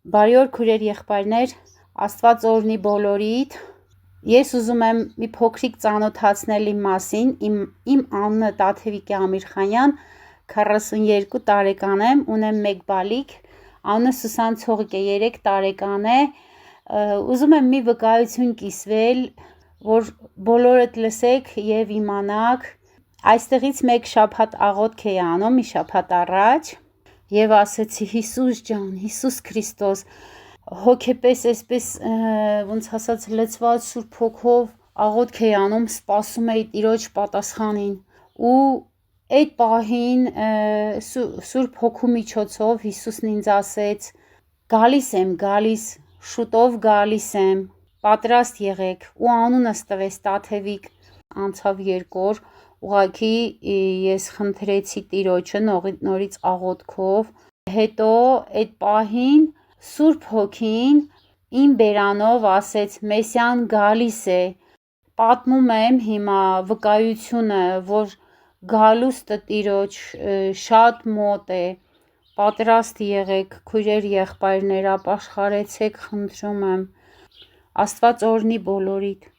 Բարի օր քույրեր եղբայրներ, Աստված օրհնի բոլորիդ։ Ես ուզում եմ մի փոքրիկ ծանոթացնել իմ մասին։ Իմ անունը Տաթևիկ Ամիրխանյան, 42 տարեկան եմ, ունեմ 1 բալիկ, անունը Սուսան Ցողիկ է, 3 տարեկան է։ Ուզում եմ մի վկայություն կիսվել, որ բոլորդ լսեք եւ իմանաք։ Այստեղից 1 շաբաթ աղոթք էի անում, մի շաբաթ առաջ, եւ ասեցի Հիսուս ջան, Հիսուս Քրիստոս, հոգեպես այսպես ոնց ասած լցված Սուրբ Հոգով աղոթք էի անում, սպասում էի Տիրոջ պատասխանին, ու այդ պահին Սուրբ Հոգու միջոցով Հիսուսն ինձ ասեց. գալիս եմ, գալիս, շուտով գալիս եմ, պատրաստ եղեք, ու անունս տվեց Տաթևիկ։ Անցավ 2 օր, ուղղակի ես խնդրեցի Տիրոջը նորից աղոթքով, հետո այդ պահին Սուրբ Հոգին իմ բերանով ասեց Մեսիան գալիս է։ Պատմում եմ հիմա վկայությունը, որ գալուստը Տիրոջ շատ մոտ է։ Պատրաստ եղեք, քույրեր եղբայրներ, ապաշխարեցեք, խնդրում եմ։ Աստված օրհնի բոլորիդ։